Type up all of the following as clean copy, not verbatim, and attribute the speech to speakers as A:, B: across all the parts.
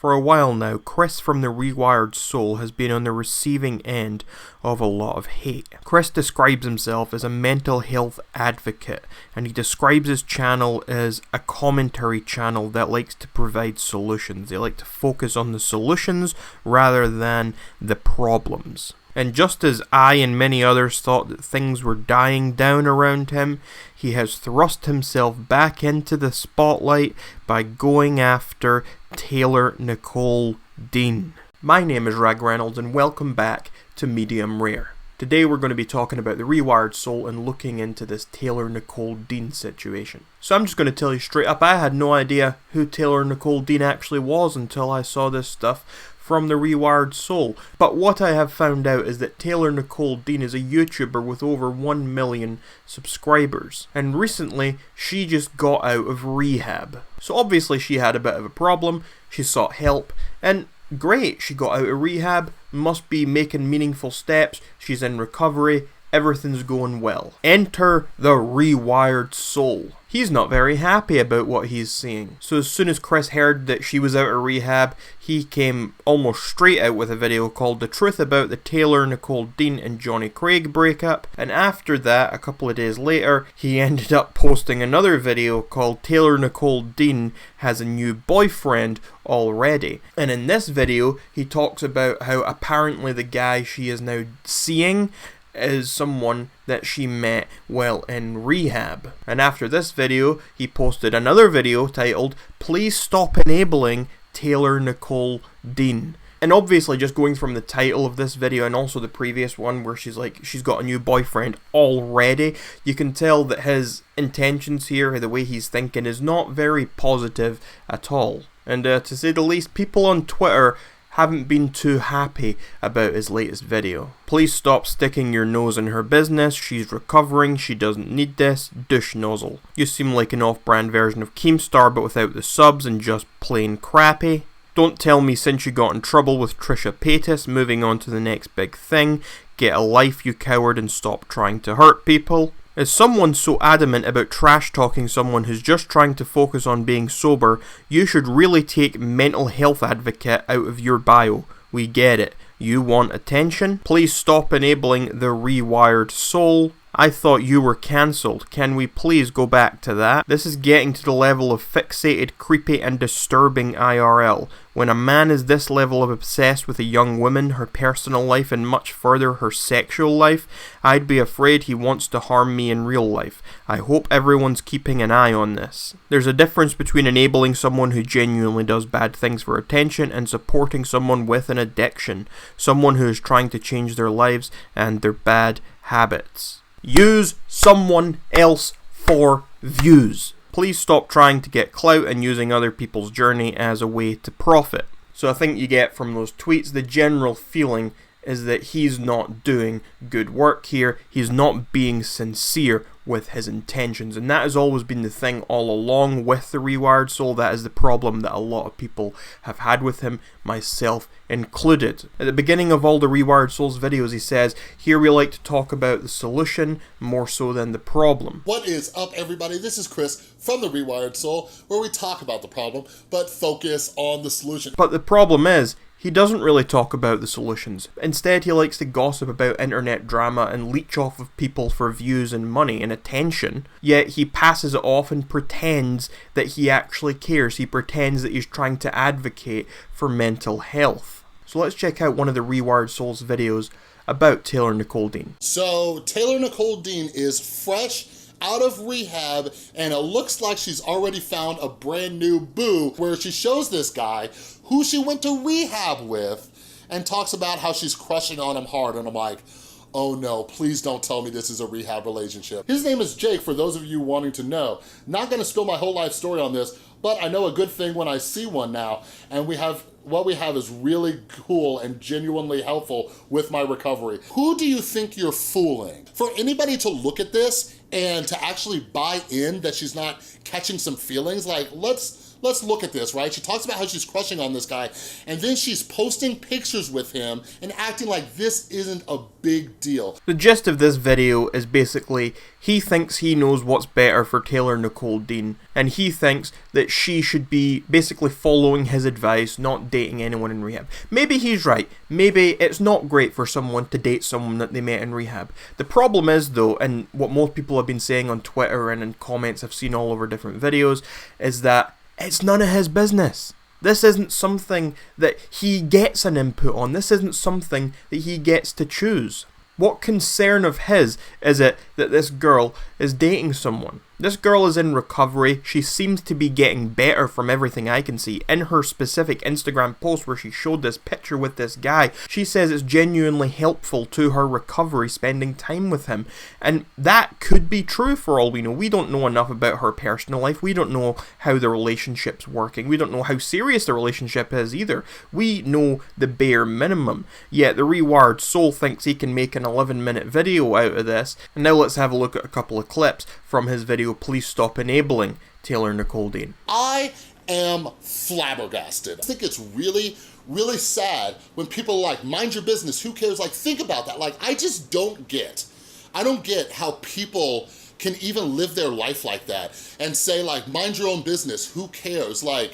A: For a while now, Chris from the Rewired Soul has been on the receiving end of a lot of hate. Chris describes himself as a mental health advocate, and he describes his channel as a commentary channel that likes to provide solutions. They like to focus on the solutions rather than the problems. And just as I and many others thought that things were dying down around him, he has thrust himself back into the spotlight by going after Taylor Nicole Dean. My name is Rag Reynolds and welcome back to Medium Rare. Today we're going to be talking about the Rewired Soul and looking into this Taylor Nicole Dean situation. So I'm just going to tell you straight up, I had no idea who Taylor Nicole Dean actually was until I saw this stuff from the Rewired Soul. But what I have found out is that Taylor Nicole Dean is a YouTuber with over 1 million subscribers. And recently, she just got out of rehab. So obviously she had a bit of a problem, she sought help, and great, she got out of rehab, must be making meaningful steps, she's in recovery, everything's going well. Enter the Rewired Soul. He's not very happy about what he's seeing. So as soon as Chris heard that she was out of rehab, he came almost straight out with a video called The Truth About the Taylor Nicole Dean and Johnny Craig Breakup. And after that, a couple of days later, he ended up posting another video called Taylor Nicole Dean Has a New Boyfriend Already. And in this video, he talks about how apparently the guy she is now seeing is someone that she met while in rehab. And after this video, he posted another video titled, Please Stop Enabling Taylor Nicole Dean. And obviously just going from the title of this video and also the previous one where she's like, she's got a new boyfriend already, you can tell that his intentions here, the way he's thinking, is not very positive at all. And to say the least, people on Twitter haven't been too happy about his latest video. Please stop sticking your nose in her business, she's recovering, she doesn't need this, douche nozzle. You seem like an off-brand version of Keemstar but without the subs and just plain crappy. Don't tell me since you got in trouble with Trisha Paytas, moving on to the next big thing. Get a life, you coward, and stop trying to hurt people. Is someone so adamant about trash-talking someone who's just trying to focus on being sober, you should really take mental health advocate out of your bio. We get it. You want attention? Please stop enabling the Rewired Soul. I thought you were cancelled. Can we please go back to that? This is getting to the level of fixated, creepy and disturbing IRL. When a man is this level of obsessed with a young woman, her personal life and much further her sexual life, I'd be afraid he wants to harm me in real life. I hope everyone's keeping an eye on this. There's a difference between enabling someone who genuinely does bad things for attention and supporting someone with an addiction. Someone who is trying to change their lives and their bad habits. Use someone else for views. Please stop trying to get clout and using other people's journey as a way to profit. So I think you get from those tweets the general feeling is that he's not doing good work here. He's not being sincere with his intentions, and that has always been the thing all along with the Rewired Soul. That is the problem that a lot of people have had with him, myself included. At the beginning of all the Rewired Soul's videos, he says, here we like to talk about the solution more so than the problem.
B: What is up, everybody? This is Chris from the Rewired Soul, where we talk about the problem, but focus on the solution.
A: But the problem is, he doesn't really talk about the solutions. Instead, he likes to gossip about internet drama and leech off of people for views and money and attention, yet he passes it off and pretends that he actually cares. He pretends that he's trying to advocate for mental health. So let's check out one of the Rewired Soul's videos about Taylor Nicole Dean.
B: So Taylor Nicole Dean is fresh out of rehab, and it looks like she's already found a brand new boo, where she shows this guy who she went to rehab with and talks about how she's crushing on him hard. And I'm like, oh no, please don't tell me this is a rehab relationship. His name is Jake, for those of you wanting to know. Not gonna spill my whole life story on this, but I know a good thing when I see one now, and what we have is really cool and genuinely helpful with my recovery. Who do you think you're fooling? For anybody to look at this and to actually buy in that she's not catching some feelings, like let's let's look at this, right? She talks about how she's crushing on this guy, and then she's posting pictures with him and acting like this isn't a big deal.
A: The gist of this video is basically he thinks he knows what's better for Taylor Nicole Dean, and he thinks that she should be basically following his advice, not dating anyone in rehab. Maybe he's right. Maybe it's not great for someone to date someone that they met in rehab. The problem is, though, and what most people have been saying on Twitter and in comments I've seen all over different videos, is that it's none of his business. This isn't something that he gets an input on. This isn't something that he gets to choose. What concern of his is it that this girl is dating someone? This girl is in recovery. She seems to be getting better from everything I can see. In her specific Instagram post where she showed this picture with this guy, she says it's genuinely helpful to her recovery spending time with him. And that could be true for all we know. We don't know enough about her personal life. We don't know how the relationship's working. We don't know how serious the relationship is either. We know the bare minimum. Yet the Rewired Soul thinks he can make an 11-minute video out of this. And now let's have a look at a couple of clips from his video, Please Stop Enabling Taylor Nicole Dean.
B: I am flabbergasted. I think it's really, really sad when people are like, mind your business, who cares? Like, think about that. Like, I just don't get. I don't get how people can even live their life like that and say, like, mind your own business, who cares? Like,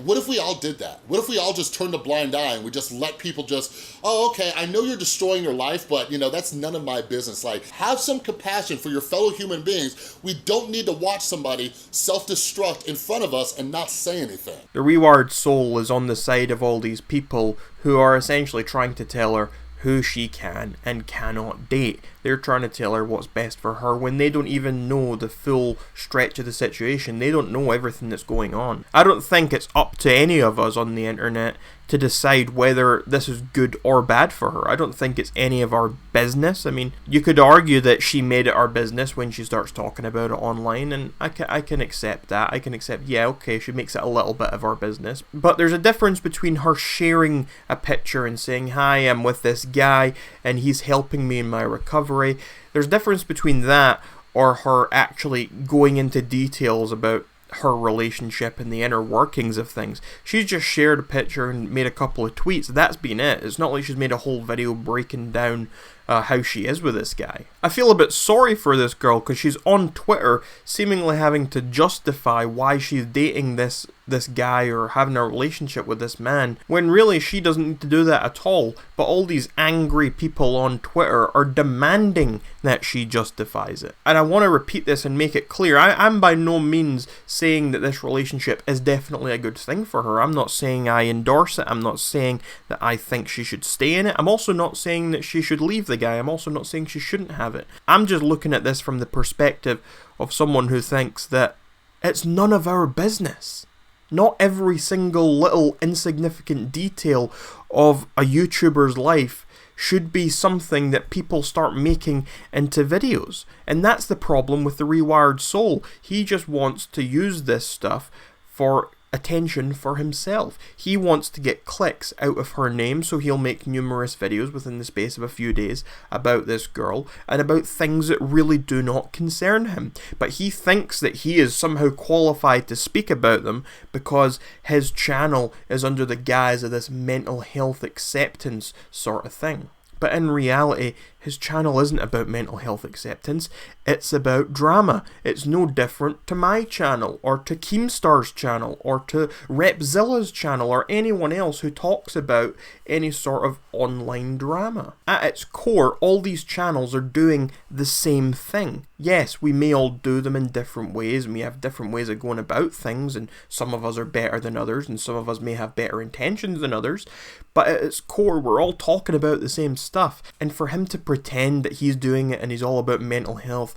B: what if we all did that? What if we all just turned a blind eye and we just let people just, oh, okay, I know you're destroying your life, but, you know, that's none of my business. Like, have some compassion for your fellow human beings. We don't need to watch somebody self-destruct in front of us and not say anything.
A: The Rewired Soul is on the side of all these people who are essentially trying to tell her who she can and cannot date. They're trying to tell her what's best for her when they don't even know the full stretch of the situation. They don't know everything that's going on. I don't think it's up to any of us on the internet to decide whether this is good or bad for her. I don't think it's any of our business. I mean, you could argue that she made it our business when she starts talking about it online, and I can accept that. I can accept, yeah, okay, she makes it a little bit of our business. But there's a difference between her sharing a picture and saying, hi, I'm with this guy, and he's helping me in my recovery. There's a difference between that or her actually going into details about her relationship and the inner workings of things. She's just shared a picture and made a couple of tweets. That's been it. It's not like she's made a whole video breaking down how she is with this guy. I feel a bit sorry for this girl because she's on Twitter seemingly having to justify why she's dating this guy or having a relationship with this man, when really she doesn't need to do that at all. But all these angry people on Twitter are demanding that she justifies it. And I want to repeat this and make it clear. I'm by no means saying that this relationship is definitely a good thing for her. I'm not saying I endorse it. I'm not saying that I think she should stay in it. I'm also not saying that she should leave the guy. I'm also not saying she shouldn't have it. I'm just looking at this from the perspective of someone who thinks that it's none of our business. Not every single little insignificant detail of a YouTuber's life should be something that people start making into videos. And that's the problem with the Rewired Soul. He just wants to use this stuff for attention for himself. He wants to get clicks out of her name, so he'll make numerous videos within the space of a few days about this girl and about things that really do not concern him. But he thinks that he is somehow qualified to speak about them because his channel is under the guise of this mental health acceptance sort of thing. But in reality, his channel isn't about mental health acceptance, it's about drama. It's no different to my channel, or to Keemstar's channel, or to Repzilla's channel, or anyone else who talks about any sort of online drama. At its core, all these channels are doing the same thing. Yes, we may all do them in different ways, and we have different ways of going about things, and some of us are better than others, and some of us may have better intentions than others, but at its core, we're all talking about the same stuff. And for him to pretend that he's doing it and he's all about mental health,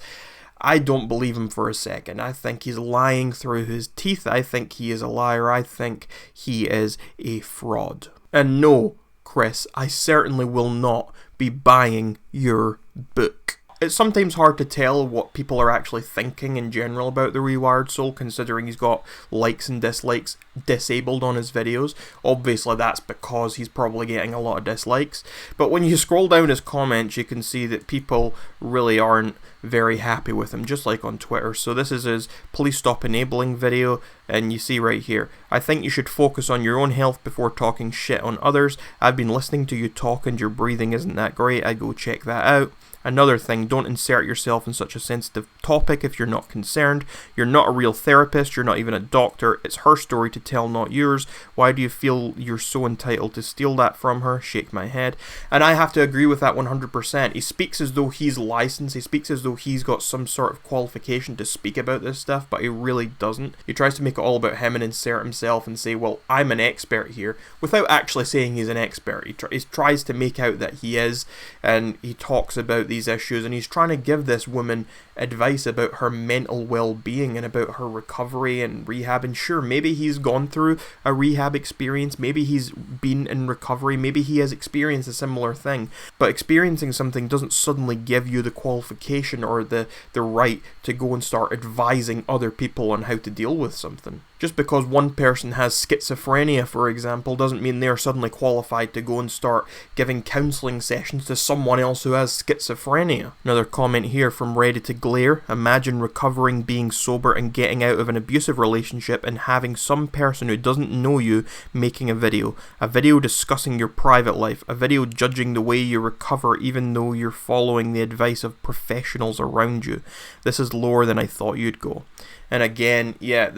A: I don't believe him for a second. I think he's lying through his teeth. I think he is a liar. I think he is a fraud. And no, Chris, I certainly will not be buying your book. It's sometimes hard to tell what people are actually thinking in general about the Rewired Soul, considering he's got likes and dislikes disabled on his videos. Obviously that's because he's probably getting a lot of dislikes, but when you scroll down his comments you can see that people really aren't very happy with him, just like on Twitter. So this is his "Please Stop Enabling" video, and you see right here, "I think you should focus on your own health before talking shit on others. I've been listening to you talk and your breathing isn't that great. I'd go check that out. Another thing, don't insert yourself in such a sensitive topic if you're not concerned. You're not a real therapist, you're not even a doctor. It's her story to tell, not yours. Why do you feel you're so entitled to steal that from her?" Shake my head. And I have to agree with that 100%. He speaks as though he's licensed, he speaks as though he's got some sort of qualification to speak about this stuff, but he really doesn't. He tries to make it all about him and insert himself and say, well, I'm an expert here, without actually saying he's an expert. He tries to make out that he is, and he talks about these issues, and he's trying to give this woman advice about her mental well-being and about her recovery and rehab. And sure, maybe he's gone through a rehab experience, maybe he's been in recovery, maybe he has experienced a similar thing, but experiencing something doesn't suddenly give you the qualification or the right to go and start advising other people on how to deal with something. Just because one person has schizophrenia, for example, doesn't mean they're suddenly qualified to go and start giving counselling sessions to someone else who has schizophrenia. Another comment here from Ready to Glare: "Imagine recovering, being sober and getting out of an abusive relationship and having some person who doesn't know you making a video discussing your private life, a video judging the way you recover even though you're following the advice of professionals around you. This is lower than I thought you'd go." And again, yeah,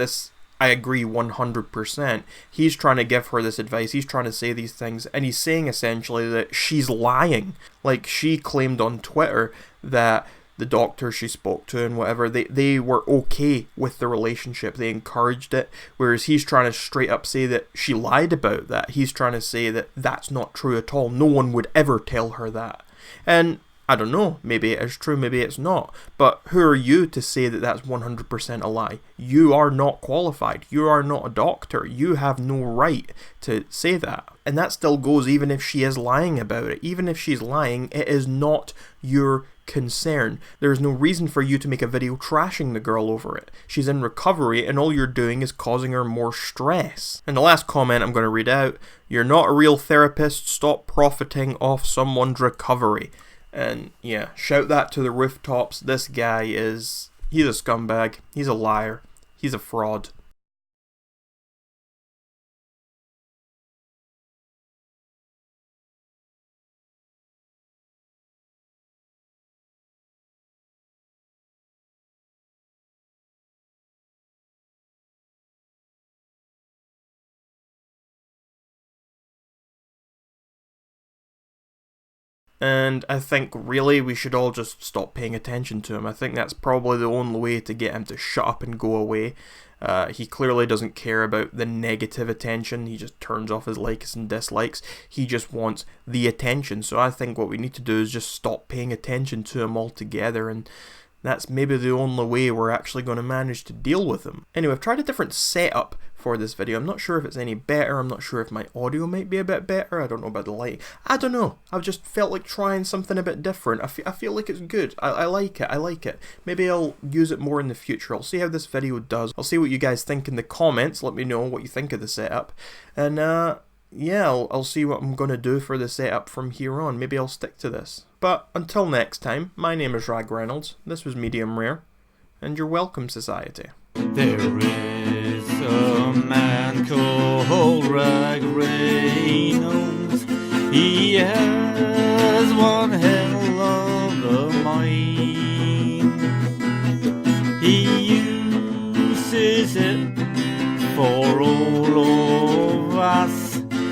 A: I agree 100%. He's trying to give her this advice, he's trying to say these things, and he's saying essentially that she's lying. Like, she claimed on Twitter that the doctor she spoke to and whatever, they were okay with the relationship, they encouraged it, whereas he's trying to straight up say that she lied about that. He's trying to say that that's not true at all, no one would ever tell her that. And I don't know, maybe it is true, maybe it's not, but who are you to say that that's 100% a lie? You are not qualified, you are not a doctor, you have no right to say that. And that still goes even if she is lying about it. Even if she's lying, it is not your concern. There is no reason for you to make a video trashing the girl over it. She's in recovery and all you're doing is causing her more stress. And the last comment I'm going to read out: "You're not a real therapist, stop profiting off someone's recovery." And yeah, shout that to the rooftops. This guy he's a scumbag, he's a liar, he's a fraud. And I think really we should all just stop paying attention to him. I think that's probably the only way to get him to shut up and go away. He clearly doesn't care about the negative attention. He just turns off his likes and dislikes. He just wants the attention. So I think what we need to do is just stop paying attention to him altogether, and that's maybe the only way we're actually going to manage to deal with him. Anyway, I've tried a different setup for this video. I'm not sure if it's any better. I'm not sure if my audio might be a bit better. I don't know about the lighting. I don't know. I've just felt like trying something a bit different. I feel like it's good. I like it. I like it. Maybe I'll use it more in the future. I'll see how this video does. I'll see what you guys think in the comments. Let me know what you think of the setup. And yeah, I'll see what I'm going to do for the setup from here on. Maybe I'll stick to this. But until next time, my name is Rag Reynolds. This was Medium Rare. And you're welcome, society.
C: There is a man called Rag Reynolds. He has one head